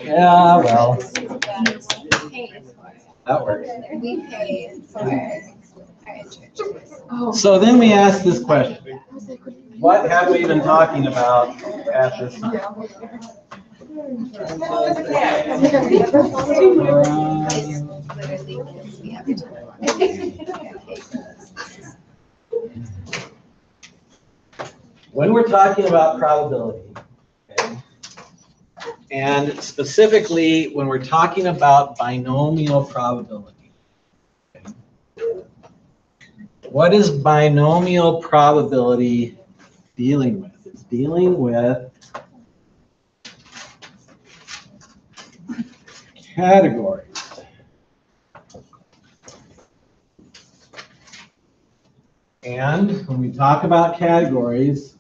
Yeah, well, that works. We pay for our internship. So then we ask this question. What have we been talking about at this time? When we're talking about probability, okay, and specifically when we're talking about binomial probability, okay, what is binomial probability dealing with? It's dealing with categories. And when we talk about categories,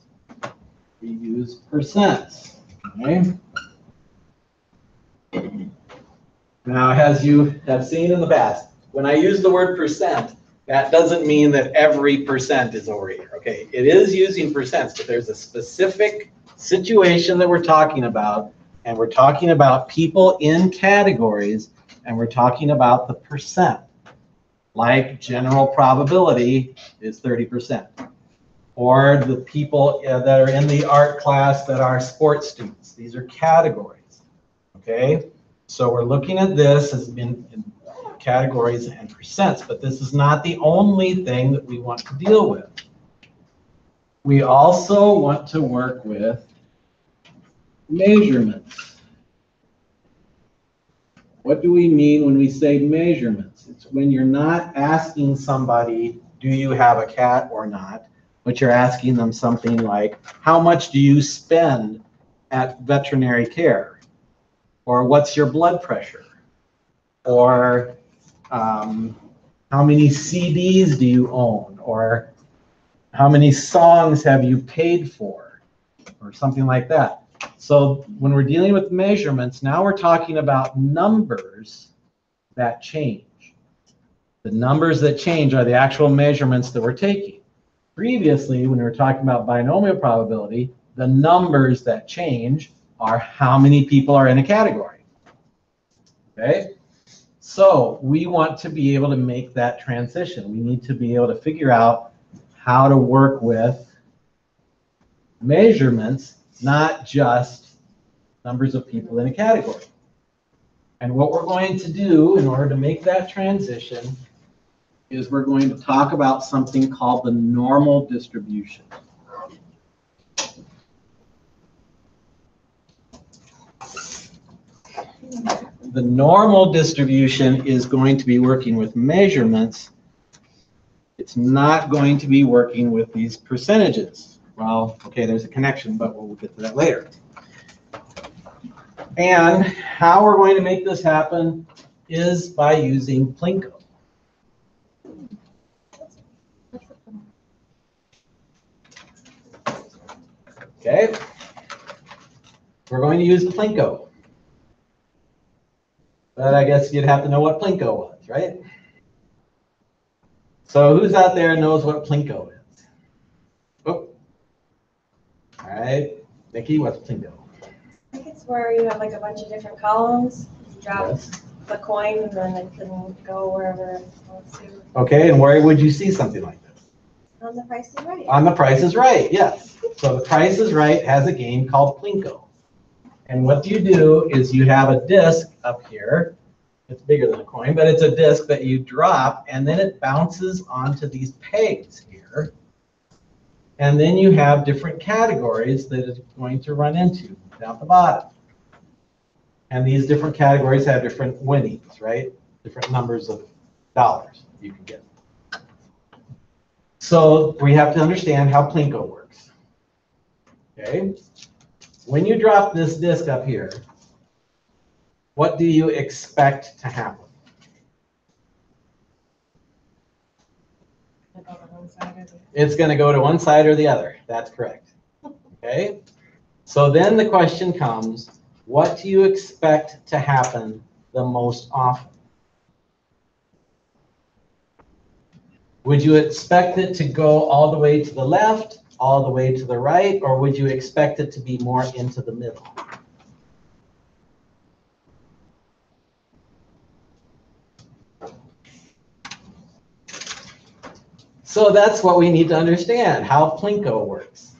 we use percents. Okay? Now, as you have seen in the past, when I use the word percent, that doesn't mean that every percent is over here. Okay, it is using percents, but there's a specific situation that we're talking about, and we're talking about people in categories, and we're talking about the percent. Like general probability is 30%. Or the people that are in the art class that are sports students. These are categories, okay? So we're looking at this as in categories and percents, but this is not the only thing that we want to deal with. We also want to work with measurements. What do we mean when we say measurements? It's when you're not asking somebody, do you have a cat or not? But you're asking them something like, how much do you spend at veterinary care? Or what's your blood pressure? Or how many CDs do you own? Or how many songs have you paid for? Or something like that. So when we're dealing with measurements, now we're talking about numbers that change. The numbers that change are the actual measurements that we're taking. Previously, when we were talking about binomial probability, the numbers that change are how many people are in a category. Okay? So we want to be able to make that transition. We need to be able to figure out how to work with measurements, not just numbers of people in a category. And what we're going to do in order to make that transition is we're going to talk about something called the normal distribution. The normal distribution is going to be working with measurements. It's not going to be working with these percentages. Well, okay, there's a connection, but we'll get to that later. And how we're going to make this happen is by using Plinko. Okay, we're going to use Plinko. But I guess you'd have to know what Plinko was, right? So who's out there knows what Plinko is? Oh. All right, Nikki, what's Plinko? I think it's where you have like a bunch of different columns. You drop the coin and then it can go wherever it wants to. Okay, and where would you see something like this? On The Price is Right. On The Price is Right, yes. So The Price is Right has a game called Plinko. And what you do is you have a disc up here. It's bigger than a coin, but it's a disc that you drop, and then it bounces onto these pegs here. And then you have different categories that it's going to run into down the bottom. And these different categories have different winnings, right? Different numbers of dollars you can get. So we have to understand how Plinko works. Okay? When you drop this disc up here, what do you expect to happen? It's going to go to one side or the other. That's correct. Okay? So then the question comes, what do you expect to happen the most often? Would you expect it to go all the way to the left, all the way to the right, or would you expect it to be more into the middle? So that's what we need to understand, how Plinko works.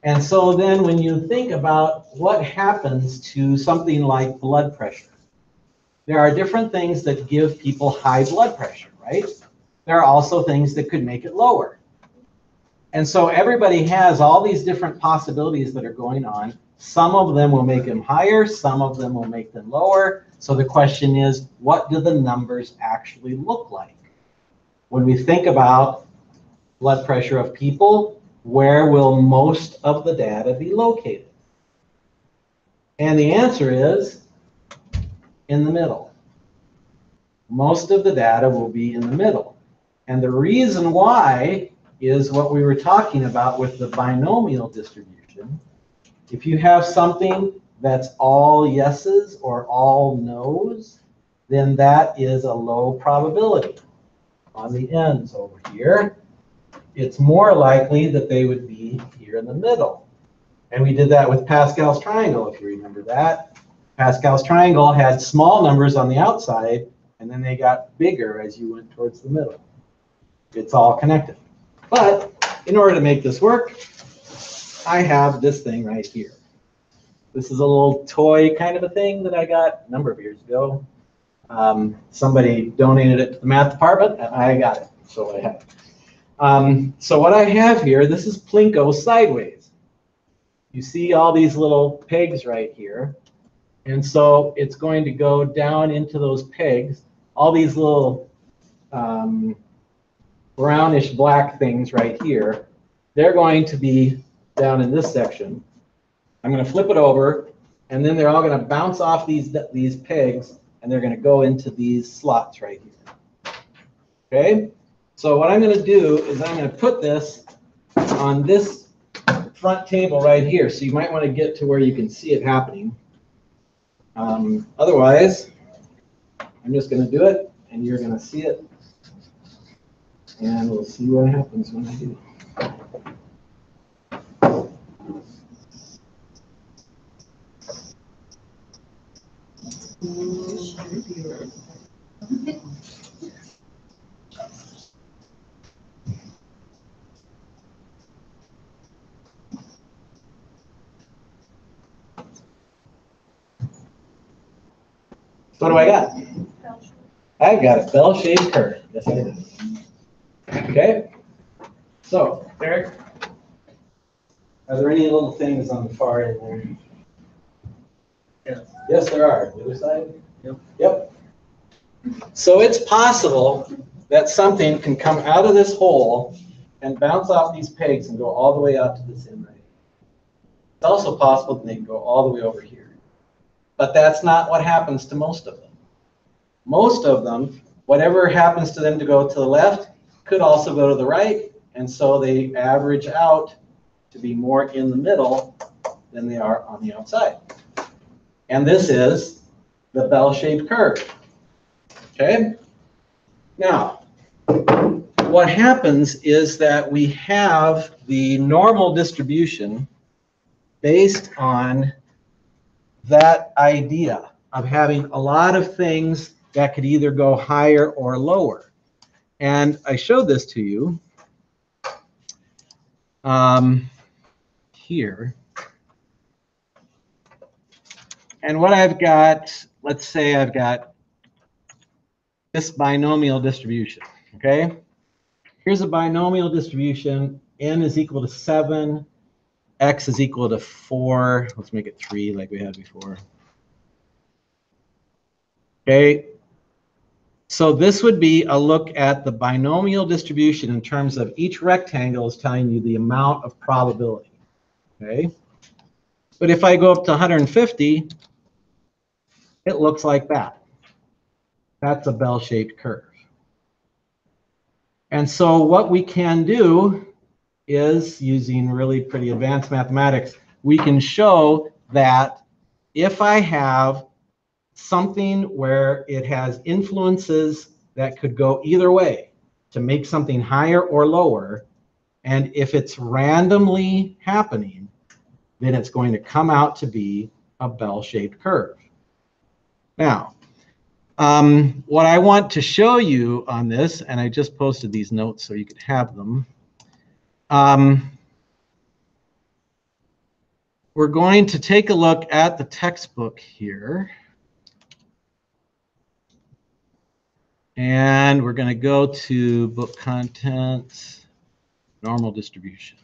And so then when you think about what happens to something like blood pressure, there are different things that give people high blood pressure, right? There are also things that could make it lower. And so everybody has all these different possibilities that are going on. Some of them will make them higher, some of them will make them lower. So the question is, what do the numbers actually look like? When we think about blood pressure of people, where will most of the data be located? And the answer is in the middle. Most of the data will be in the middle. And the reason why is what we were talking about with the binomial distribution. If you have something that's all yeses or all no's, then that is a low probability. On the ends over here, it's more likely that they would be here in the middle. And we did that with Pascal's triangle, if you remember that. Pascal's triangle had small numbers on the outside, and then they got bigger as you went towards the middle. It's all connected. But in order to make this work, I have this thing right here. This is a little toy kind of a thing that I got a number of years ago. Somebody donated it to the math department, and I got it. So I have it. So what I have here, this is Plinko sideways. You see all these little pegs right here. And so it's going to go down into those pegs. All these little brownish black things right here, they're going to be down in this section. I'm going to flip it over, and then they're all going to bounce off these pegs, and they're going to go into these slots right here. Okay? So what I'm going to do is I'm going to put this on this front table right here. So you might want to get to where you can see it happening. Otherwise, I'm just going to do it, and you're going to see it. And we'll see what happens when I do. What do I got? I got a bell-shaped curve. Yes, I did. Okay. So, Eric, are there any little things on the far end there? Yeah. Yes, there are. The other side? Yep. Yep. So it's possible that something can come out of this hole and bounce off these pegs and go all the way out to this end right. It's also possible that they can go all the way over here. But that's not what happens to most of them. Most of them, whatever happens to them to go to the left, could also go to the right, and so they average out to be more in the middle than they are on the outside. And this is the bell-shaped curve. Okay? Now, what happens is that we have the normal distribution based on that idea of having a lot of things that could either go higher or lower. And I showed this to you here. And what I've got, let's say I've got this binomial distribution, okay? Here's a binomial distribution. N is equal to 7. X is equal to 4. Let's make it 3 like we had before. Okay. So this would be a look at the binomial distribution in terms of each rectangle is telling you the amount of probability. Okay. But if I go up to 150, it looks like that. That's a bell-shaped curve. And so what we can do is, using really pretty advanced mathematics, we can show that if I have something where it has influences that could go either way to make something higher or lower, and if it's randomly happening, then it's going to come out to be a bell-shaped curve. Now, What I want to show you on this, and I just posted these notes so you could have them. We're going to take a look at the textbook here. And we're going to go to book contents, normal distribution.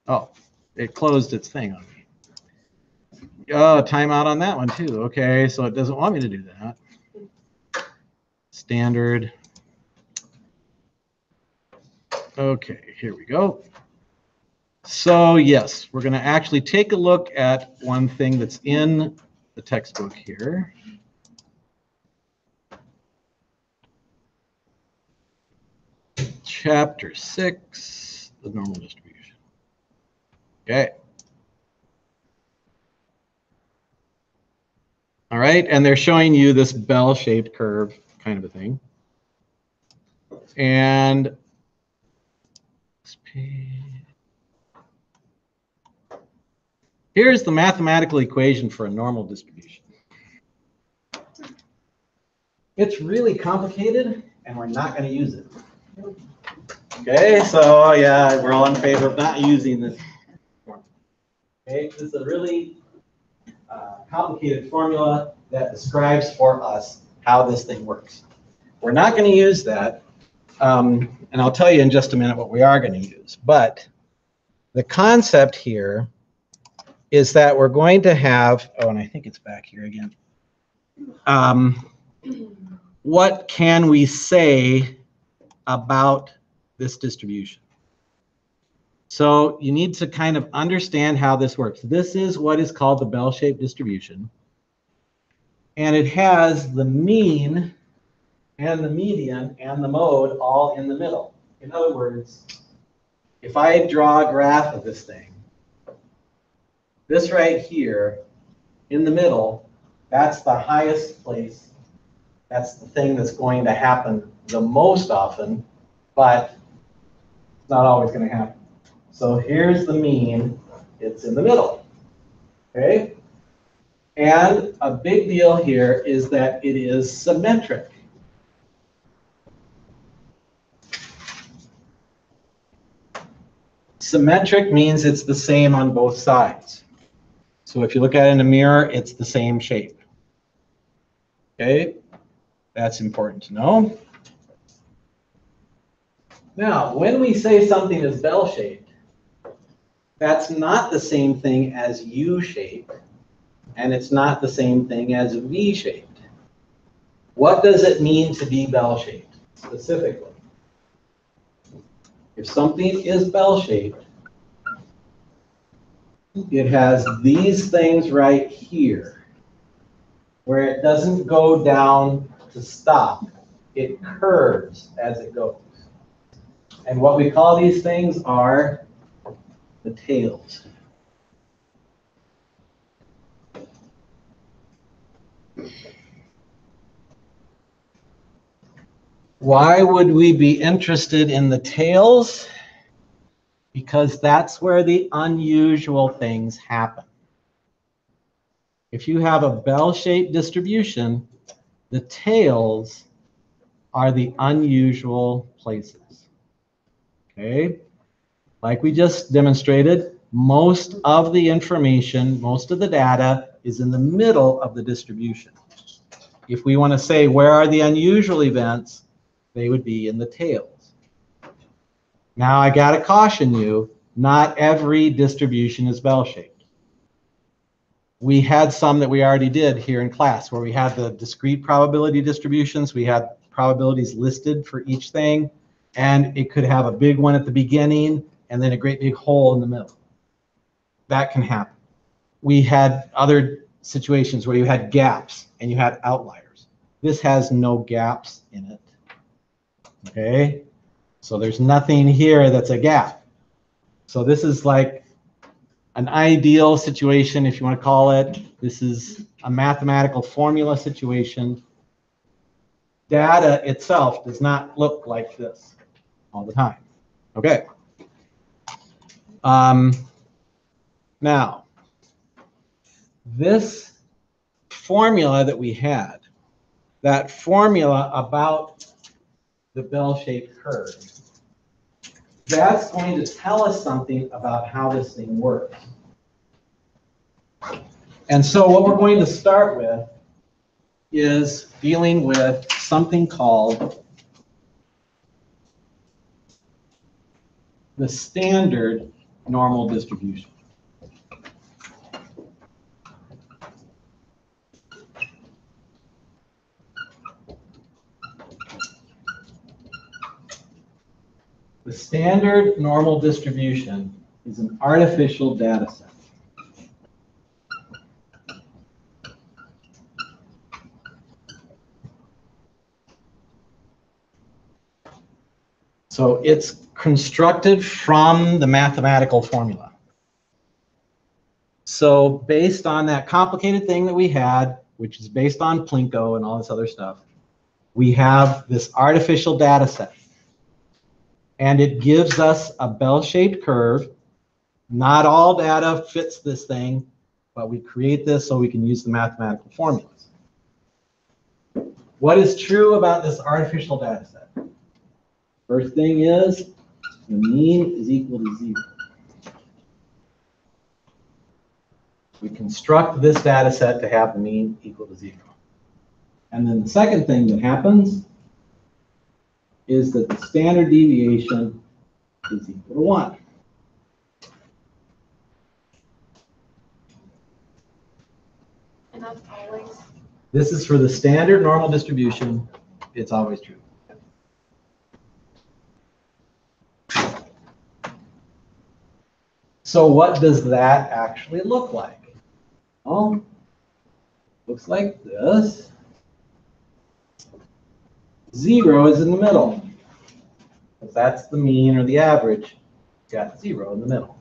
Oh, it closed its thing on me. Oh, timeout on that one too. Okay, so it doesn't want me to do that. Standard. Okay, here we go. So yes, we're going to actually take a look at one thing that's in the textbook here. Chapter 6, the normal distribution. Okay. All right, and they're showing you this bell-shaped curve kind of a thing. And this page. Here's the mathematical equation for a normal distribution. It's really complicated, and we're not going to use it. Okay, so yeah, we're all in favor of not using this formula. Okay, this is a really complicated formula that describes for us how this thing works. We're not going to use that, and I'll tell you in just a minute what we are going to use. But the concept here is that we're going to have, oh, and I think it's back here again. What can we say about this distribution? So you need to kind of understand how this works. This is what is called the bell-shaped distribution. And it has the mean and the median and the mode all in the middle. In other words, if I draw a graph of this thing, this right here in the middle, that's the highest place. That's the thing that's going to happen the most often, but it's not always going to happen. So here's the mean. It's in the middle. Okay? And a big deal here is that it is symmetric. Symmetric means it's the same on both sides. So if you look at it in a mirror, it's the same shape. Okay? That's important to know. Now, when we say something is bell-shaped, that's not the same thing as U-shaped, and it's not the same thing as V-shaped. What does it mean to be bell-shaped specifically? If something is bell-shaped, it has these things right here, where it doesn't go down to stop. It curves as it goes. And what we call these things are the tails. Why would we be interested in the tails? Because that's where the unusual things happen. If you have a bell-shaped distribution, the tails are the unusual places. Okay? Like we just demonstrated, most of the information, most of the data is in the middle of the distribution. If we want to say where are the unusual events, they would be in the tails. Now I got to caution you, not every distribution is bell-shaped. We had some that we already did here in class where we had the discrete probability distributions. We had probabilities listed for each thing, and it could have a big one at the beginning and then a great big hole in the middle. That can happen. We had other situations where you had gaps and you had outliers. This has no gaps in it. Okay? So there's nothing here that's a gap. So this is like an ideal situation, if you want to call it. This is a mathematical formula situation. Data itself does not look like this all the time. Okay. Now, this formula that we had that formula about the bell-shaped curve, that's going to tell us something about how this thing works. And so what we're going to start with is dealing with something called the standard normal distribution. The standard normal distribution is an artificial data set. So it's constructed from the mathematical formula. So based on that complicated thing that we had, which is based on Plinko and all this other stuff, we have this artificial data set. And it gives us a bell-shaped curve. Not all data fits this thing, but we create this so we can use the mathematical formulas. What is true about this artificial data set? First thing is the mean is equal to 0. We construct this data set to have the mean equal to 0. And then the second thing that happens is that the standard deviation is equal to 1. And that's always. This is for the standard normal distribution. It's always true. So what does that actually look like? Well, looks like this. 0 is in the middle. If that's the mean or the average, you got 0 in the middle.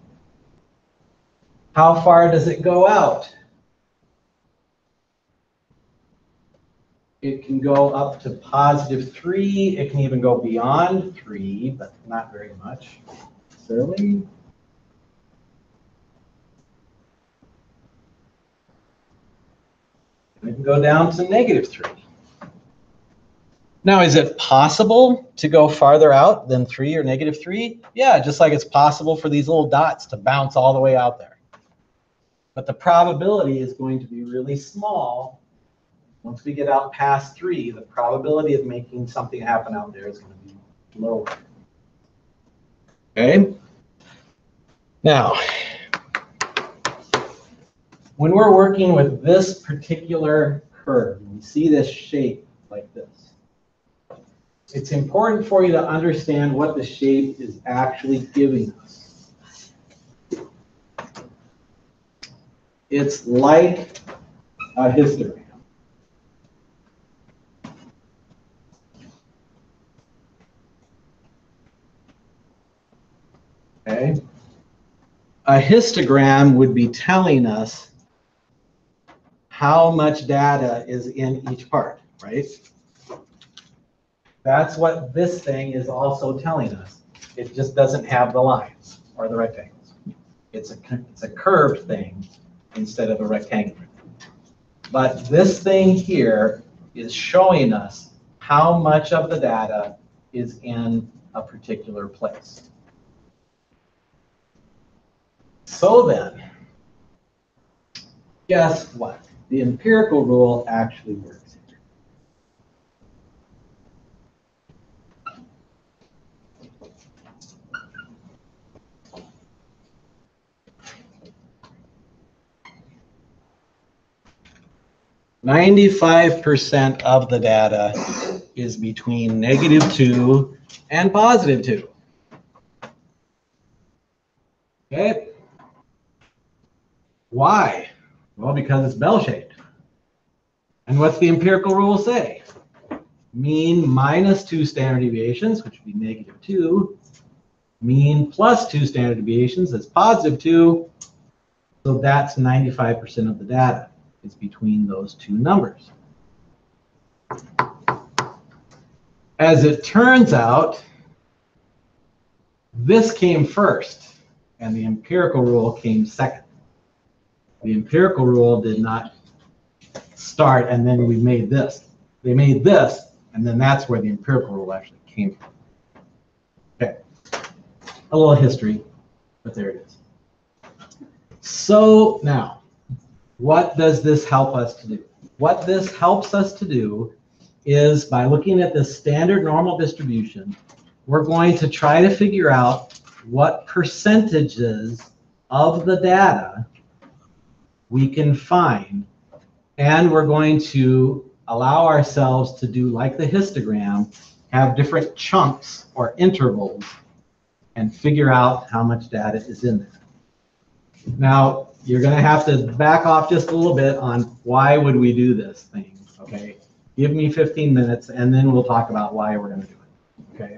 How far does it go out? It can go up to +3. It can even go beyond 3, but not very much necessarily. It can go down to -3. Now, is it possible to go farther out than 3 or -3? Yeah, just like it's possible for these little dots to bounce all the way out there. But the probability is going to be really small. Once we get out past 3, the probability of making something happen out there is going to be lower. Okay? Now, when we're working with this particular curve, and you see this shape like this, it's important for you to understand what the shape is actually giving us. It's like a histogram. Okay? A histogram would be telling us how much data is in each part, right? That's what this thing is also telling us. It just doesn't have the lines or the rectangles. It's a curved thing instead of a rectangular thing. But this thing here is showing us how much of the data is in a particular place. So then, guess what? The empirical rule actually works. 95% of the data is between -2 and +2. Okay? Why? Well, because it's bell-shaped. And what's the empirical rule say? Mean -2 standard deviations, which would be -2. Mean +2 standard deviations, that's +2. So that's 95% of the data is between those two numbers. As it turns out, this came first, and the empirical rule came second. The empirical rule did not start and then we made this. they made this, and then that's where the empirical rule actually came from. Okay, a little history, but there it is. So now, what does this help us to do? What this helps us to do is, by looking at the standard normal distribution, we're going to try to figure out what percentages of the data we can find, and we're going to allow ourselves to do like the histogram, have different chunks or intervals, and figure out how much data is in there. Now, you're going to have to back off just a little bit on why would we do this thing, okay? Give me 15 minutes, and then we'll talk about why we're going to do it, okay?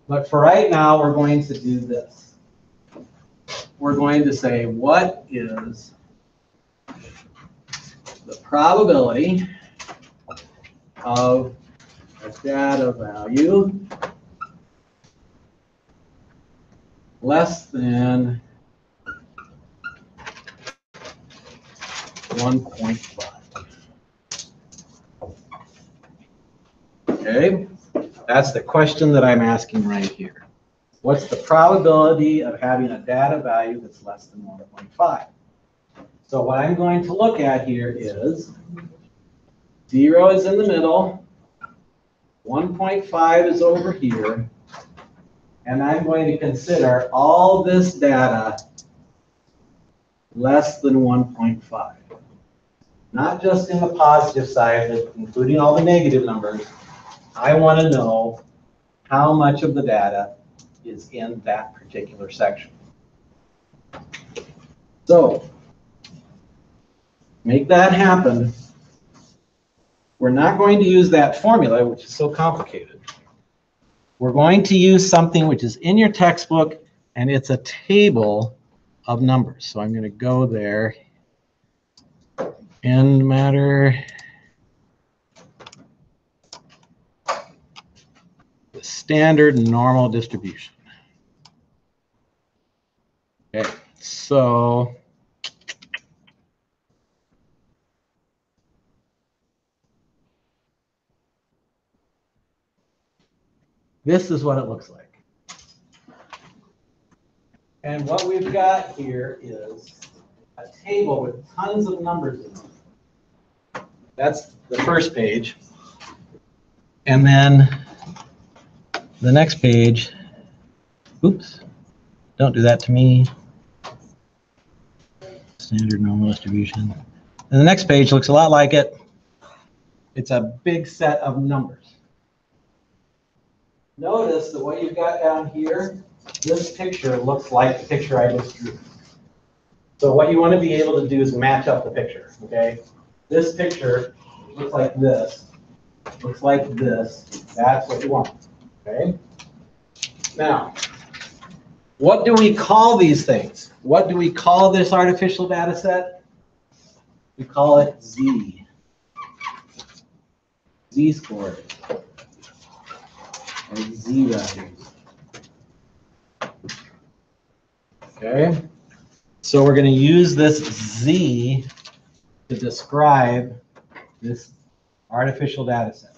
But for right now, we're going to do this. We're going to say, what is the probability of a data value less than 1.5? Okay, that's the question that I'm asking right here. What's the probability of having a data value that's less than 1.5? So what I'm going to look at here is 0 is in the middle, 1.5 is over here, and I'm going to consider all this data less than 1.5. Not just in the positive side, but including all the negative numbers. I want to know how much of the data is in that particular section. So, make that happen. We're not going to use that formula, which is so complicated. We're going to use something which is in your textbook, and it's a table of numbers. So I'm going to go there. End matter. The standard normal distribution. Okay, so this is what it looks like. And what we've got here is a table with tons of numbers in it. That's the first page. And then the next page, oops, don't do that to me. Standard normal distribution. And the next page looks a lot like it. It's a big set of numbers. Notice that what you've got down here, this picture looks like the picture I just drew. So what you want to be able to do is match up the picture, okay? This picture looks like this, looks like this. That's what you want, okay? Now, what do we call these things? What do we call this artificial data set? We call it Z. Z-score. Or Z values. Okay? So we're going to use this Z to describe this artificial data set.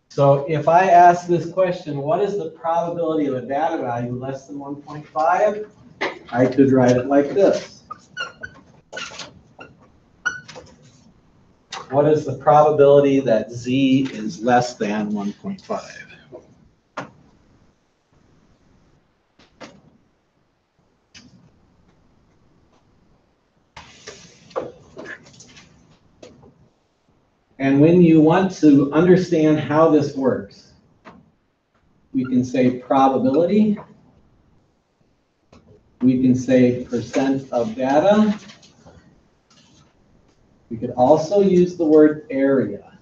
So if I ask this question, what is the probability of a data value less than 1.5? I could write it like this. What is the probability that Z is less than 1.5? And when you want to understand how this works, we can say probability. We can say percent of data. We could also use the word area.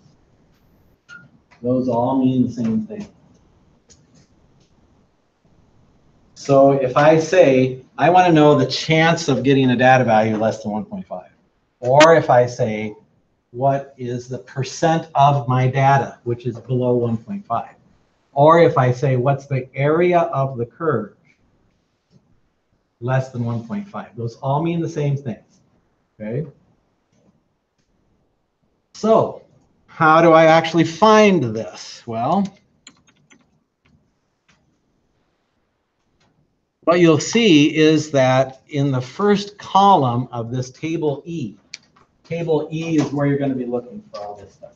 Those all mean the same thing. So if I say, I want to know the chance of getting a data value less than 1.5, or if I say, what is the percent of my data, which is below 1.5, or if I say, what's the area of the curve less than 1.5, those all mean the same thing, okay? So how do I actually find this? Well, what you'll see is that in the first column of this table E is where you're going to be looking for all this stuff.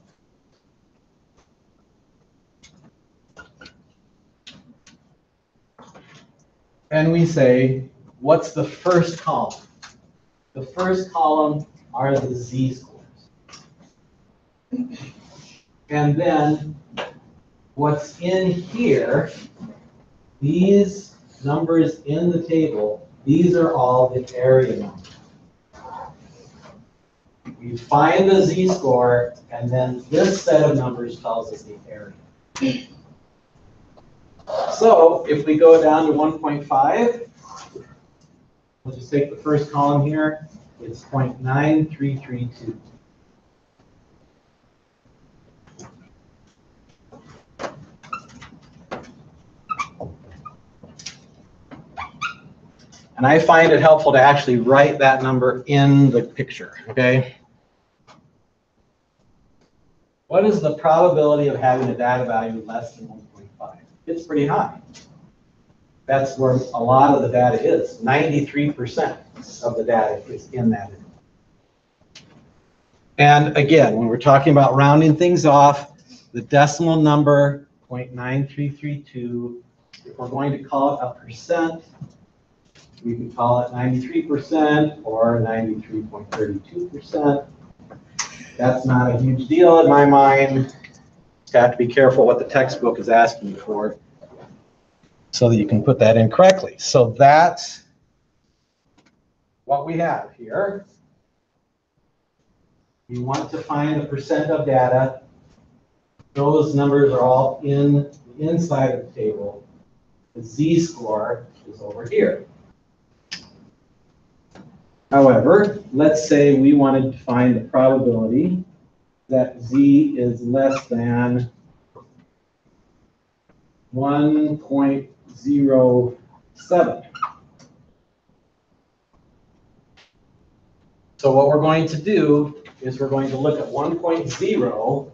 And we say, what's the first column? The first column are the z-scores. And then what's in here, these numbers in the table, these are all the area numbers. We find the z-score, and then this set of numbers tells us the area. So if we go down to 1.5, we'll just take the first column here. It's 0.9332. And I find it helpful to actually write that number in the picture, okay? What is the probability of having a data value less than 1.5? It's pretty high. That's where a lot of the data is. 93% of the data is in that. And again, when we're talking about rounding things off, the decimal number, 0.9332, if we're going to call it a percent, we can call it 93% or 93.32%. That's not a huge deal in my mind. You have to be careful what the textbook is asking for so that you can put that in correctly. So that's what we have here. We want to find the percent of data. Those numbers are all in the inside of the table. The z-score is over here. However, let's say we wanted to find the probability that z is less than 1.07. So what we're going to do is we're going to look at 1.0,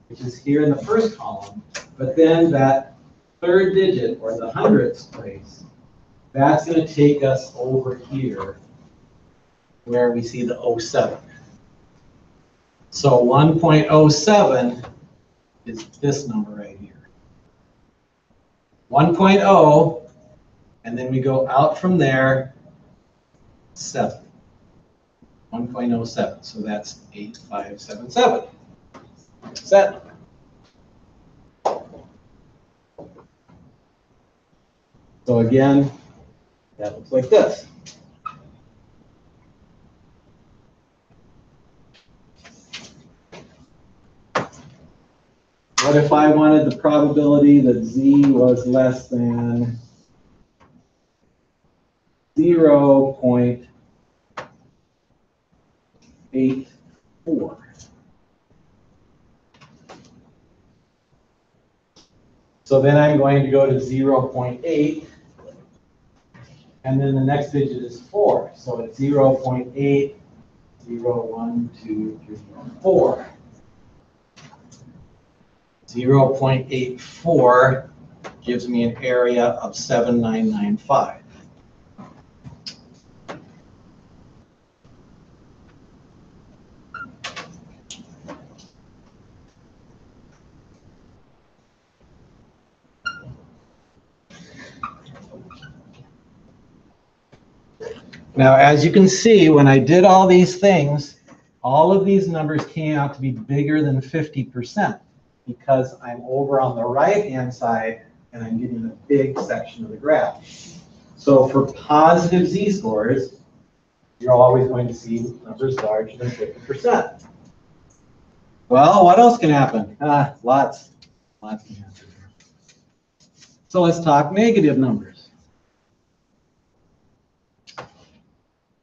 which is here in the first column, but then that third digit, or the hundredths place, that's going to take us over here where we see the 07. So 1.07 is this number right here. 1.0, and then we go out from there, 7. 1.07, so that's 8577. Set. So again, that looks like this. What if I wanted the probability that z was less than 0.84? So then I'm going to go to 0.8, and then the next digit is 4. So it's 0.8, 0, 1, 2, 3, 4. 0.84 gives me an area of 7995. Now, as you can see, when I did all these things, all of these numbers came out to be bigger than 50%. Because I'm over on the right-hand side and I'm getting a big section of the graph. So for positive z-scores, you're always going to see numbers larger than 50%. Well, what else can happen? Lots can happen. So let's talk negative numbers.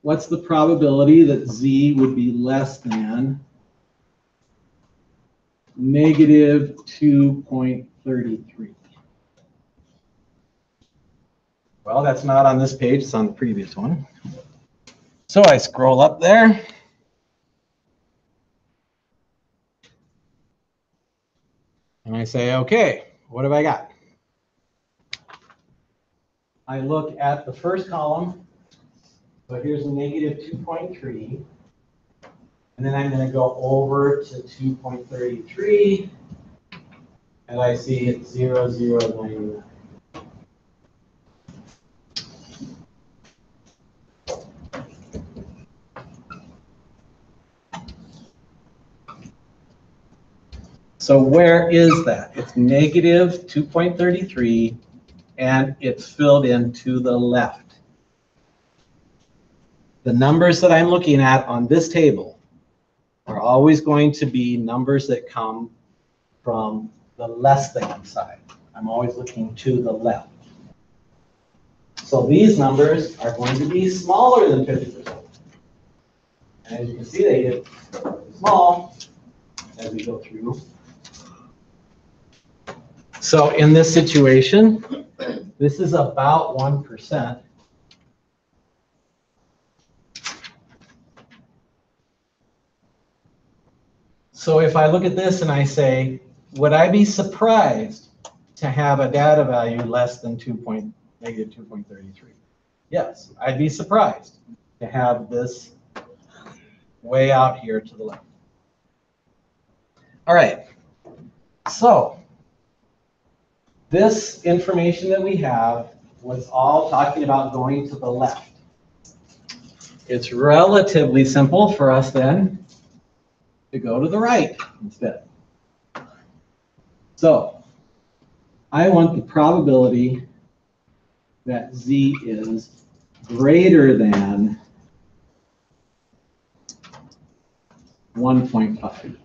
What's the probability that z would be less than negative 2.33? Well, that's not on this page, it's on the previous one. So I scroll up there. And I say, okay, what have I got? I look at the first column. So here's a negative 2.3. And then I'm going to go over to 2.33. And I see it's 0, 0, 99. So where is that? It's negative 2.33, and it's filled in to the left. The numbers that I'm looking at on this table are always going to be numbers that come from the less than side. I'm always looking to the left. So these numbers are going to be smaller than 50%. And as you can see, they get small as we go through. So in this situation, this is about 1%. So if I look at this and I say, would I be surprised to have a data value less than negative 2.33? Yes, I'd be surprised to have this way out here to the left. All right, so this information that we have was all talking about going to the left. It's relatively simple for us then to go to the right instead. So I want the probability that Z is greater than 1.5,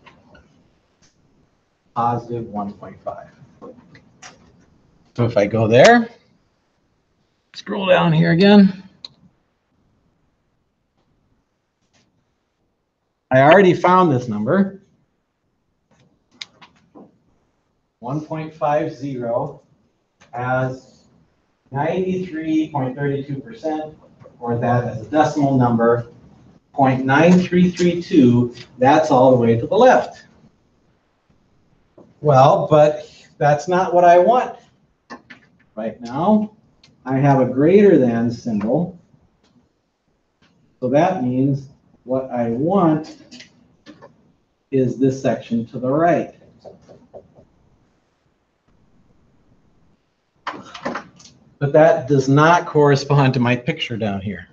positive 1.5. So if I go there, scroll down here again, I already found this number. 1.50 has 93.32%, or that as a decimal number, 0.9332, that's all the way to the left. Well, but that's not what I want. Right now, I have a greater than symbol. So that means what I want is this section to the right. But that does not correspond to my picture down here.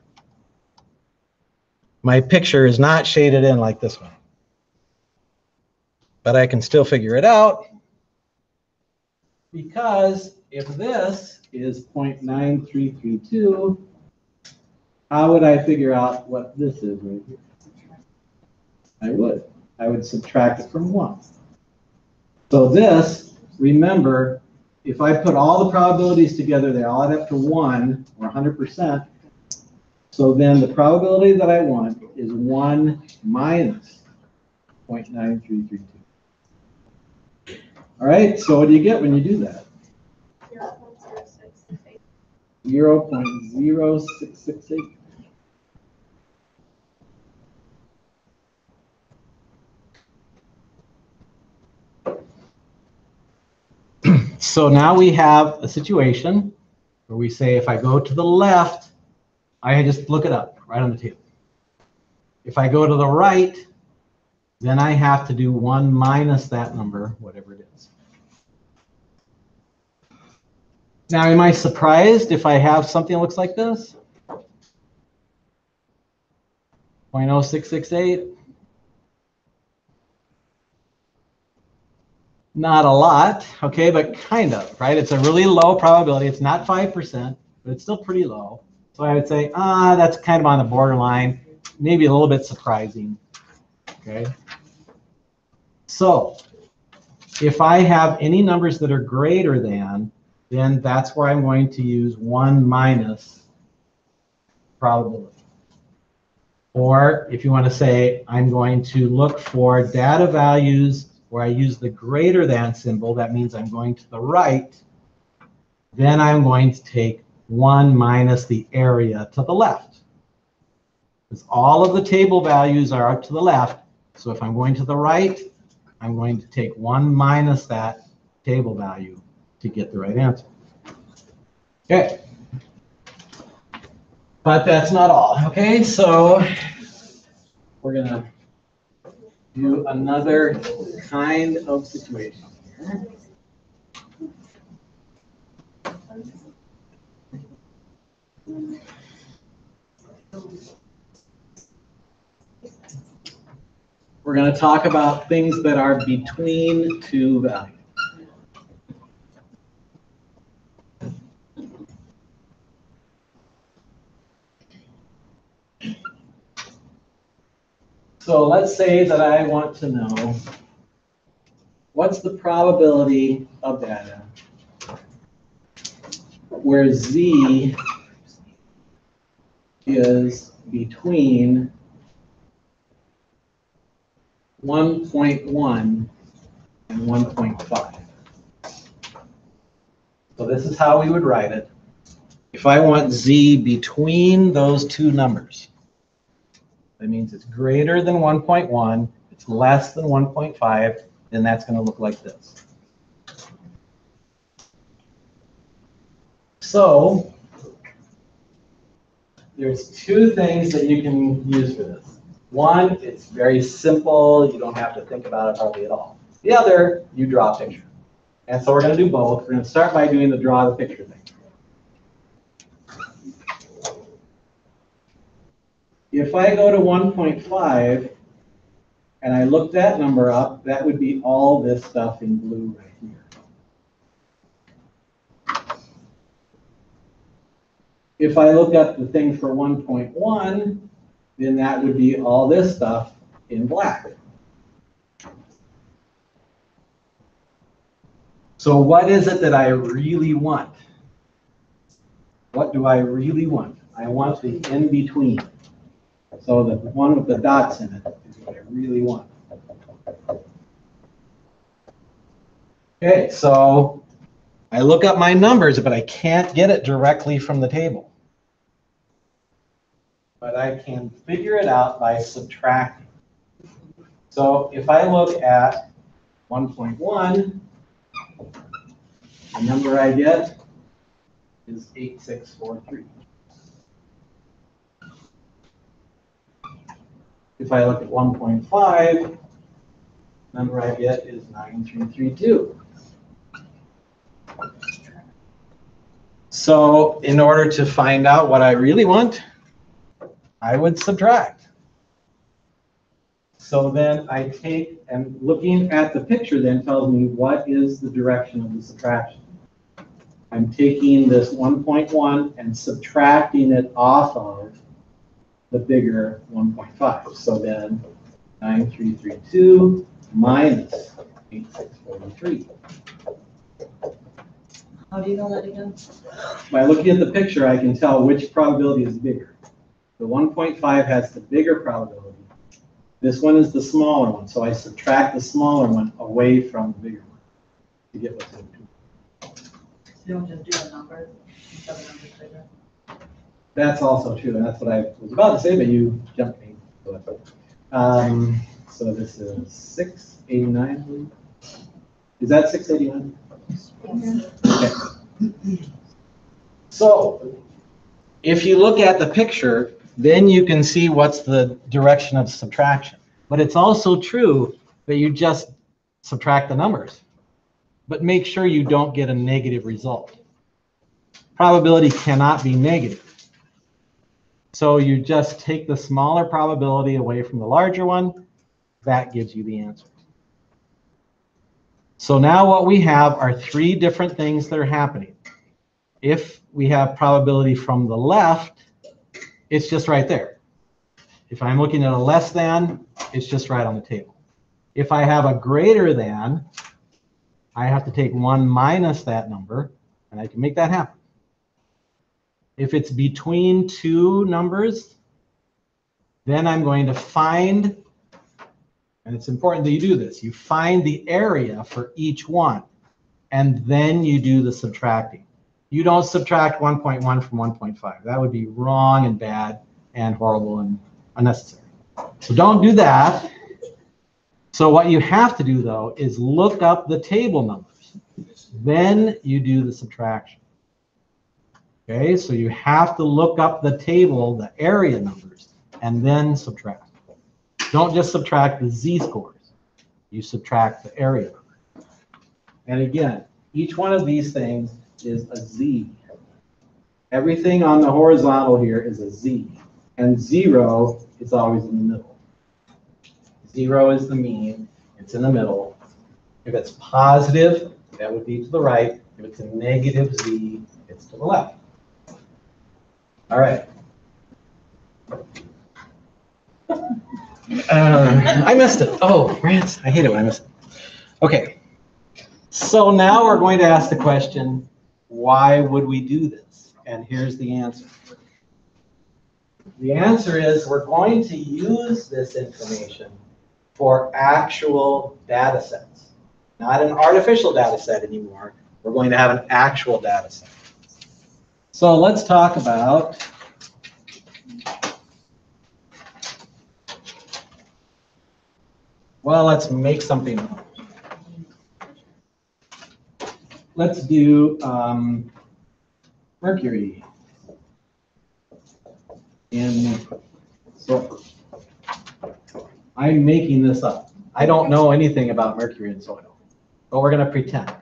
My picture is not shaded in like this one. But I can still figure it out, because if this is 0.9332, how would I figure out what this is right here? I would subtract it from 1. So this, remember, if I put all the probabilities together, they all add up to 1, or 100%. So then the probability that I want is 1 minus 0.9332. All right, so what do you get when you do that? 0.0668. So now we have a situation where we say if I go to the left, I just look it up right on the table. If I go to the right, then I have to do 1 minus that number, whatever it is. Now, am I surprised if I have something that looks like this? 0.0668? Not a lot, okay, but kind of, right? It's a really low probability. It's not 5%, but it's still pretty low. So I would say, that's kind of on the borderline, maybe a little bit surprising, okay? So if I have any numbers that are greater than, then that's where I'm going to use 1 minus probability. Or if you want to say, I'm going to look for data values where I use the greater than symbol, that means I'm going to the right, then I'm going to take 1 minus the area to the left. Because all of the table values are up to the left, so if I'm going to the right, I'm going to take 1 minus that table value to get the right answer. Okay. But that's not all. Okay, so we're going to do another kind of situation here. We're going to talk about things that are between two values. So let's say that I want to know what's the probability of data where Z is between 1.1 and 1.5. So this is how we would write it. If I want Z between those two numbers, that means it's greater than 1.1, it's less than 1.5, then that's going to look like this. So there's two things that you can use for this. One, it's very simple. You don't have to think about it hardly at all. The other, you draw a picture. And so we're going to do both. We're going to start by doing the draw the picture thing. If I go to 1.5 and I look that number up, that would be all this stuff in blue right here. If I look up the thing for 1.1, then that would be all this stuff in black. So what is it that I really want? What do I really want? I want the in-between. So the one with the dots in it is what I really want. Okay, so I look up my numbers, but I can't get it directly from the table. But I can figure it out by subtracting. So if I look at 1.1, the number I get is 8643. If I look at 1.5, the number I get is 9332. So in order to find out what I really want, I would subtract. So then I take, and looking at the picture then tells me what is the direction of the subtraction. I'm taking this 1.1 and subtracting it off of the bigger 1.5. So then 9332 minus 8643. How do you know that again? By looking at the picture, I can tell which probability is bigger. The 1.5 has the bigger probability. This one is the smaller one, so I subtract the smaller one away from the bigger one to get what's in between. You don't just do a number, instead of numbers bigger. That's also true, and that's what I was about to say, but you jumped me. So this is 689, I believe. Is that 689? Okay. So if you look at the picture, then you can see what's the direction of subtraction. But it's also true that you just subtract the numbers, but make sure you don't get a negative result. Probability cannot be negative. So you just take the smaller probability away from the larger one. That gives you the answer. So now what we have are three different things that are happening. If we have probability from the left, it's just right there. If I'm looking at a less than, it's just right on the table. If I have a greater than, I have to take 1 minus that number, and I can make that happen. If it's between two numbers, then I'm going to find, and it's important that you do this, you find the area for each one, and then you do the subtracting. You don't subtract 1.1 from 1.5. That would be wrong and bad and horrible and unnecessary. So don't do that. So what you have to do, though, is look up the table numbers. Then you do the subtraction. Okay, so you have to look up the table, the area numbers, and then subtract. Don't just subtract the z-scores. You subtract the area number. And again, each one of these things is a z. Everything on the horizontal here is a z. And 0 is always in the middle. 0 is the mean. It's in the middle. If it's positive, that would be to the right. If it's a negative z, it's to the left. All right. I missed it. Oh, rats. I hate it when I miss it. Okay. So now we're going to ask the question, why would we do this? And here's the answer. The answer is we're going to use this information for actual data sets. Not an artificial data set anymore. We're going to have an actual data set. So let's talk about well, let's make something up. Let's do mercury in sulfur. I'm making this up. I don't know anything about mercury in soil, but we're going to pretend.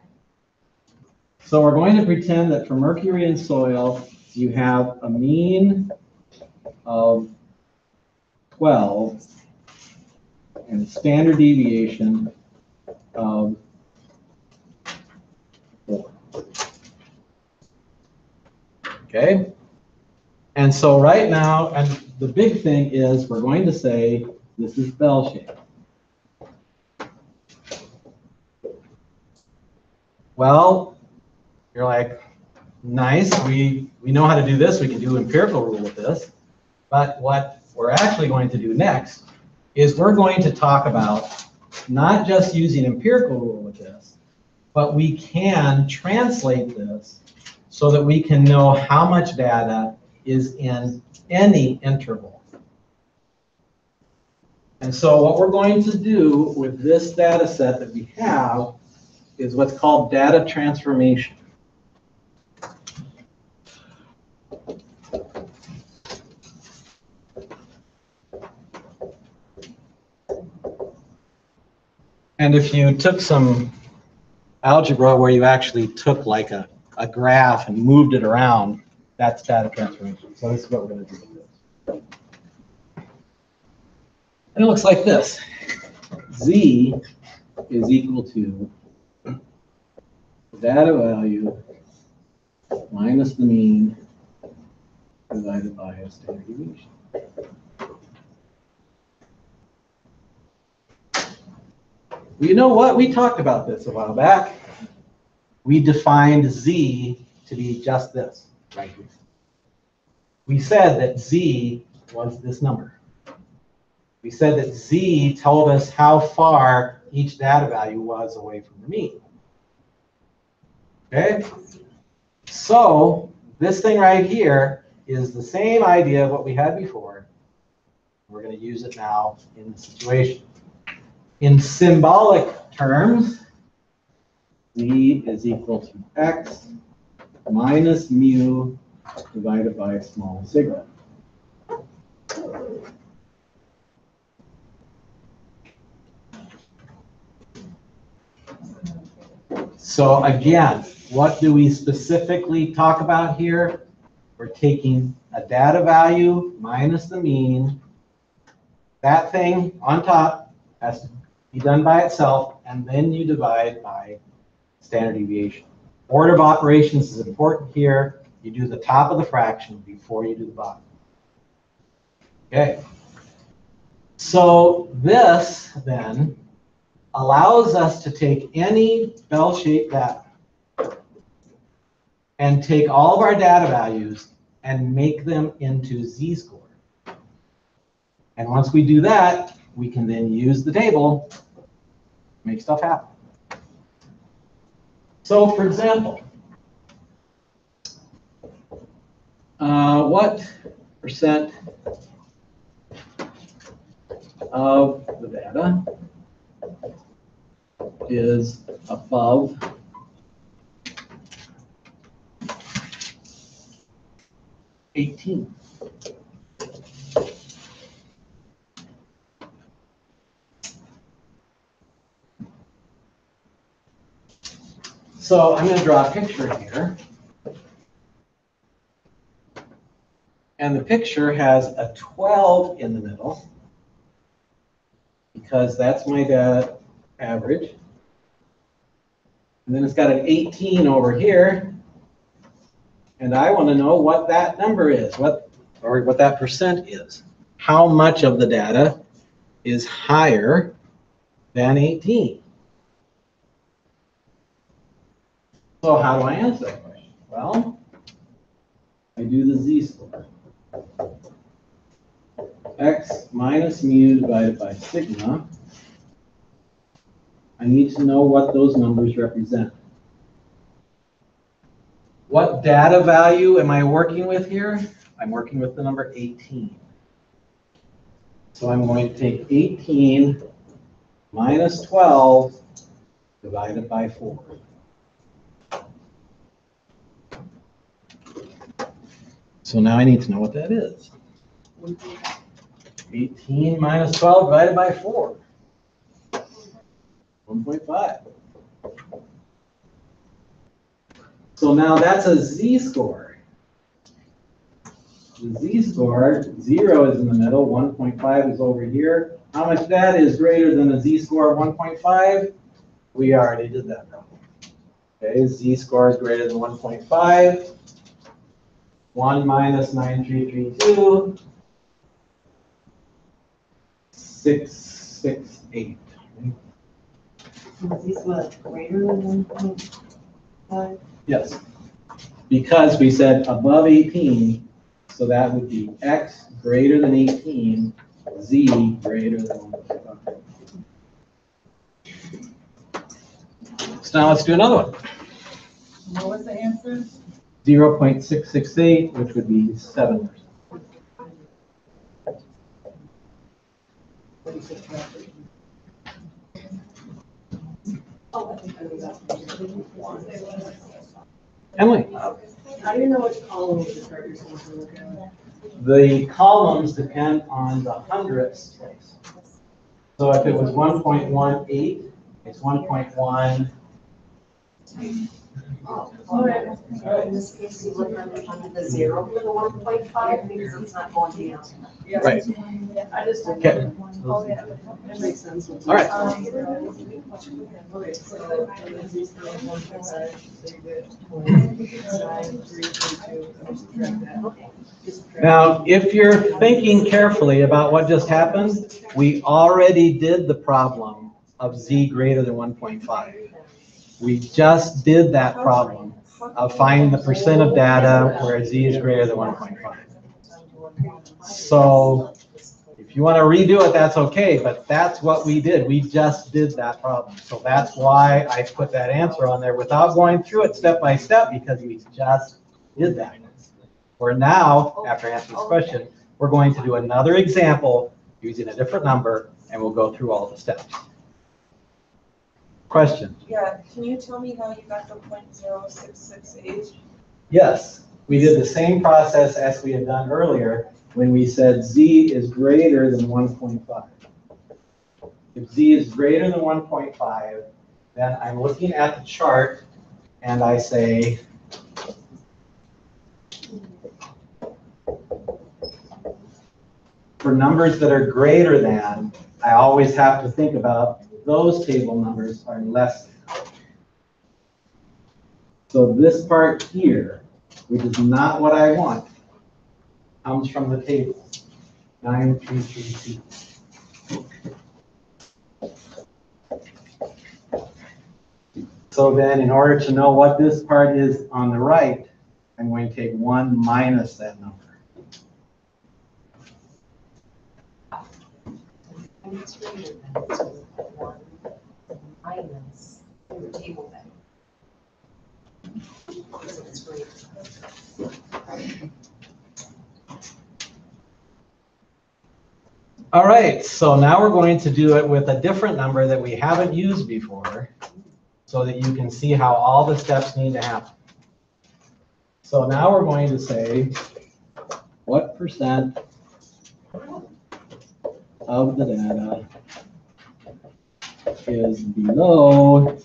So we're going to pretend that for mercury in soil, you have a mean of 12 and a standard deviation of 4. Okay? And so right now, and the big thing is we're going to say this is bell-shaped. Well, you're like, nice, we know how to do this, we can do empirical rule with this, but what we're actually going to do next is we're going to talk about not just using empirical rule with this, but we can translate this so that we can know how much data is in any interval. And so what we're going to do with this data set that we have is what's called data transformation. And if you took some algebra where you actually took like a graph and moved it around, that's data transformation. So this is what we're going to do with this. And it looks like this. Z is equal to the data value minus the mean divided by a standard deviation. Well, you know what? We talked about this a while back. We defined Z to be just this right here. We said that Z was this number. We said that Z told us how far each data value was away from the mean. Okay? So this thing right here is the same idea of what we had before. We're going to use it now in the situation. In symbolic terms, Z is equal to X minus mu divided by small sigma. So again, what do we specifically talk about here? We're taking a data value minus the mean. That thing on top has to be done by itself, and then you divide by standard deviation. Order of operations is important here. You do the top of the fraction before you do the bottom. Okay. So this then allows us to take any bell-shaped data and take all of our data values and make them into z-score. And once we do that, we can then use the table to make stuff happen. So for example, what percent of the data is above 18. So I'm going to draw a picture here. And the picture has a 12 in the middle, because that's my data average. And then it's got an 18 over here. And I want to know what that number is, what that percent is. How much of the data is higher than 18? So how do I answer that question? Well, I do the z-score. X minus mu divided by sigma. I need to know what those numbers represent. What data value am I working with here? I'm working with the number 18. So I'm going to take 18 minus 12 divided by 4. So now I need to know what that is. 18 minus 12 divided by 4. 1.5. So now that's a z-score. The z-score, 0 is in the middle, 1.5 is over here. How much that is greater than a z-score of 1.5? We already did that problem. Okay, z-score is greater than 1.5. 1 minus 9332. 668. Is this what, greater than 1.5? Yes, because we said above 18, so that would be x greater than 18, z greater than 1.5. So now let's do another one. What was the answer? 0.668, which would be 7%. Emily? How do you know which column to start your sample to look at? The columns depend on the hundredths place. So if it was 1.18, it's 1.1. All right. So in this case, you look under the 0 for the 1.5 because it's not going down. Right. I just. Okay. That makes sense. All right. Okay, so these are 1.5, so you get 9, 3, 2, subtract that. Now, if you're thinking carefully about what just happened, we already did the problem of z greater than 1.5. We just did that problem of finding the percent of data where z is greater than 1.5. So if you want to redo it, that's okay, but that's what we did. We just did that problem. So that's why I put that answer on there without going through it step by step, because we just did that. We're now, after answering this question, we're going to do another example using a different number, and we'll go through all the steps. Question? Yeah, can you tell me how you got the 0.0668? Yes, we did the same process as we had done earlier when we said z is greater than 1.5. If z is greater than 1.5, then I'm looking at the chart and I say, for numbers that are greater than, I always have to think about those table numbers are less than. So this part here, which is not what I want, comes from the table, 9332. So then in order to know what this part is on the right, I'm going to take 1 minus that number. And it's greater than 1 minus the table value. So it's greater. All right, so now we're going to do it with a different number that we haven't used before, so that you can see how all the steps need to happen. So now we're going to say what percent of the data is below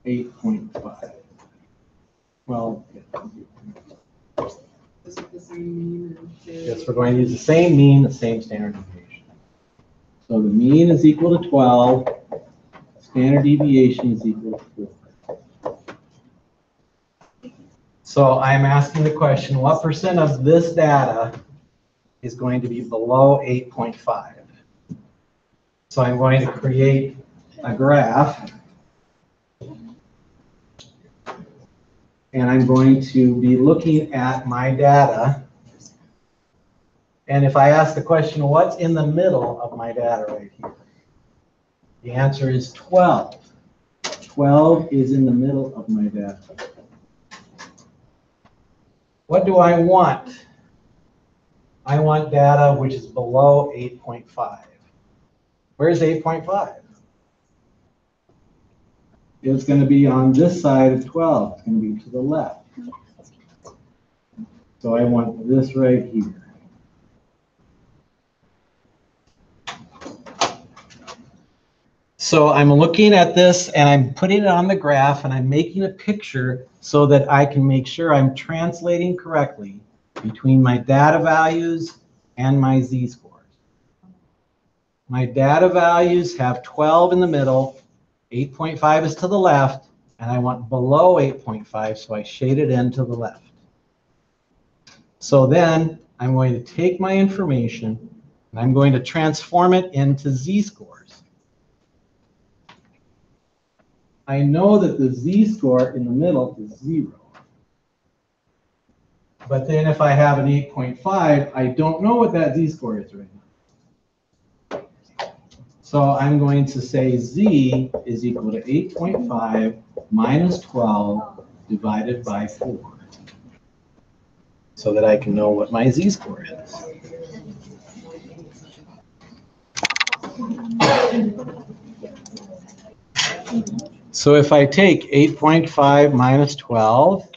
8.5. Well, Is it the same mean and yes, we're going to use the same mean, the same standard deviation. So the mean is equal to 12, standard deviation is equal to 4. So I'm asking the question, what percent of this data is going to be below 8.5? So I'm going to create a graph. And I'm going to be looking at my data. And if I ask the question, what's in the middle of my data right here? The answer is 12. 12 is in the middle of my data. What do I want? I want data which is below 8.5. Where's 8.5? It's going to be on this side of 12. It's going to be to the left. So I want this right here. So I'm looking at this and I'm putting it on the graph and I'm making a picture so that I can make sure I'm translating correctly between my data values and my z-scores. My data values have 12 in the middle, 8.5 is to the left, and I want below 8.5, so I shade it in to the left. So then I'm going to take my information and I'm going to transform it into z-scores. I know that the z-score in the middle is 0. But then if I have an 8.5, I don't know what that z-score is right now. So I'm going to say z is equal to 8.5 minus 12 divided by 4. So that I can know what my z-score is. So if I take 8.5 minus 12,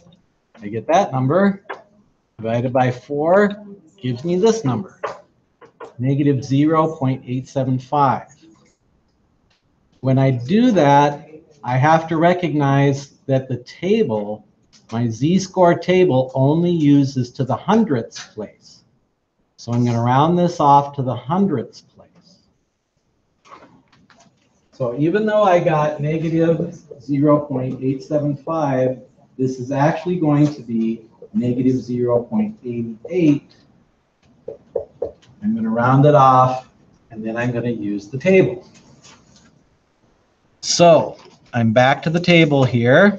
I get that number. Divided by 4 gives me this number, negative 0.875. When I do that, I have to recognize that the table, my z-score table, only uses to the hundredths place. So I'm going to round this off to the hundredths place. So even though I got negative 0.875, this is actually going to be negative 0.88. I'm going to round it off, and then I'm going to use the table. So I'm back to the table here.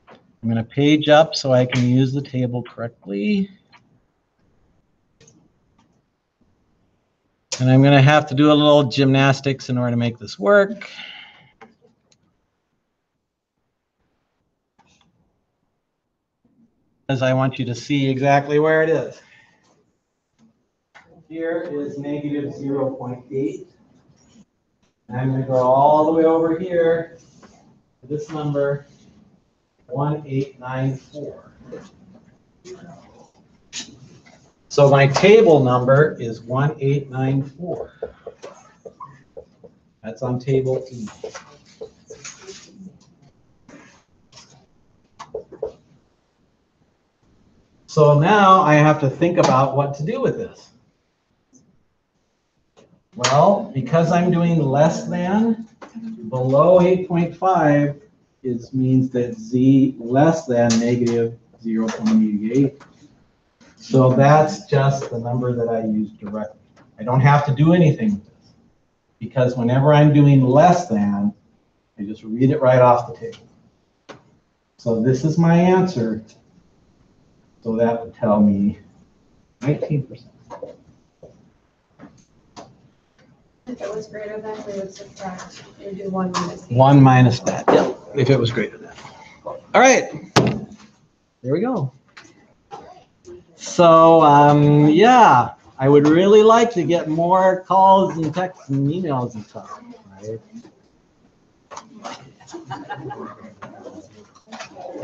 I'm going to page up so I can use the table correctly. And I'm going to have to do a little gymnastics in order to make this work. Because I want you to see exactly where it is. Here is negative 0.8. And I'm going to go all the way over here to this number, 1894. So my table number is 1894. That's on table E. So now I have to think about what to do with this. Well, because I'm doing less than, below 8.5 means that z less than negative 0.88. So that's just the number that I use directly. I don't have to do anything with this, because whenever I'm doing less than, I just read it right off the table. So this is my answer. So that would tell me 19%. If it was greater than, we would subtract, we would do 1 minus 8. 1 minus that, yeah, if it was greater than. All right, there we go. So, yeah, I would really like to get more calls and texts and emails and stuff, right?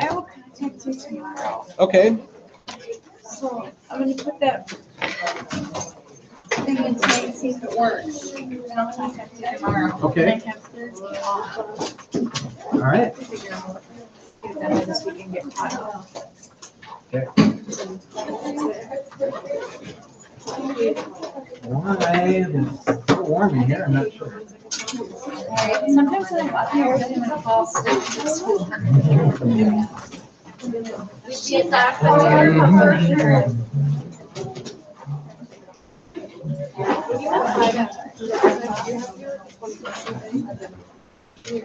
I will contact you tomorrow. Okay. So I'm gonna put that thing in today and see if it works. And I'll contact you tomorrow. Okay. And I have Thursday off. All right. Figure out get done by this week and get caught up. Okay. Why? It's so warm in here, I'm not sure. Alright, sometimes when I'm up here, I'm gonna fall asleep. She's not for sure. It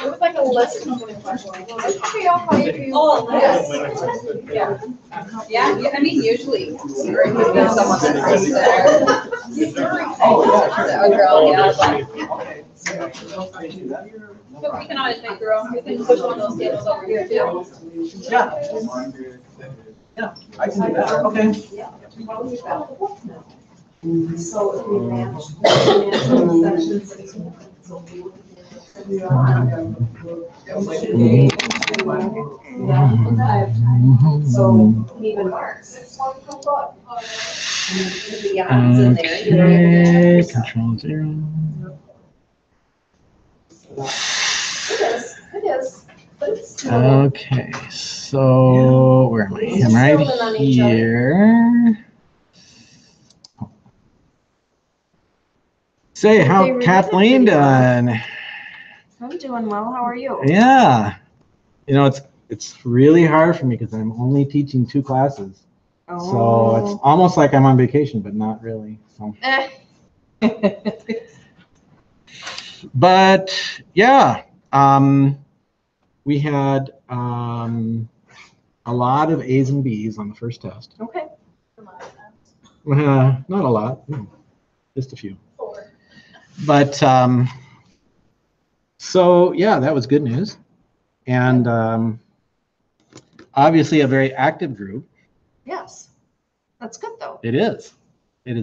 was like a list of questions. Okay, I'll call you. Oh, Yeah. Yeah, I mean, usually, or it could be someone that's there. A girl, yeah, but we can always make your own, we can push one of those tables over here too. Yeah. Yeah, I can do that. Okay. So if we manage sections. So even marks. The yarns in there, you're able to. Control 0. It is, but it's still. Okay, so where am I? I'm right here. Say, how Kathleen doing? I'm doing well. How are you? Yeah. You know, it's really hard for me because I'm only teaching 2 classes. So it's almost like I'm on vacation, but not really. So. But yeah, we had a lot of A's and B's on the first test. Okay. Not a lot, just a few. 4. But so yeah, that was good news, and obviously a very active group. Yes. That's good though. It is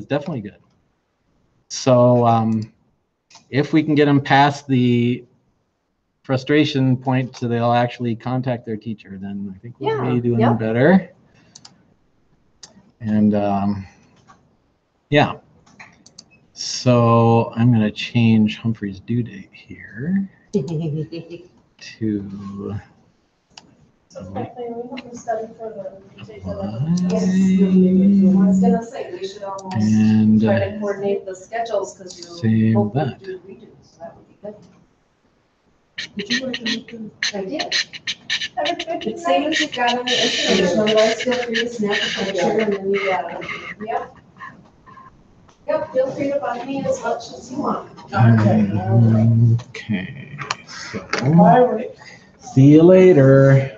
definitely good. So if we can get them past the frustration point so they'll actually contact their teacher, then I think we'll be doing better. And yeah. So I'm going to change Humphrey's due date here to I was gonna say, we should almost and try to coordinate the schedules, because you save hopefully that. do redos, so that would be good. Did you work on it? I did. It's same as you've got on the information, otherwise feel free to snap a picture and then you got it. Yep. Yep, feel free to bug me as much as you want. Okay, so see you later.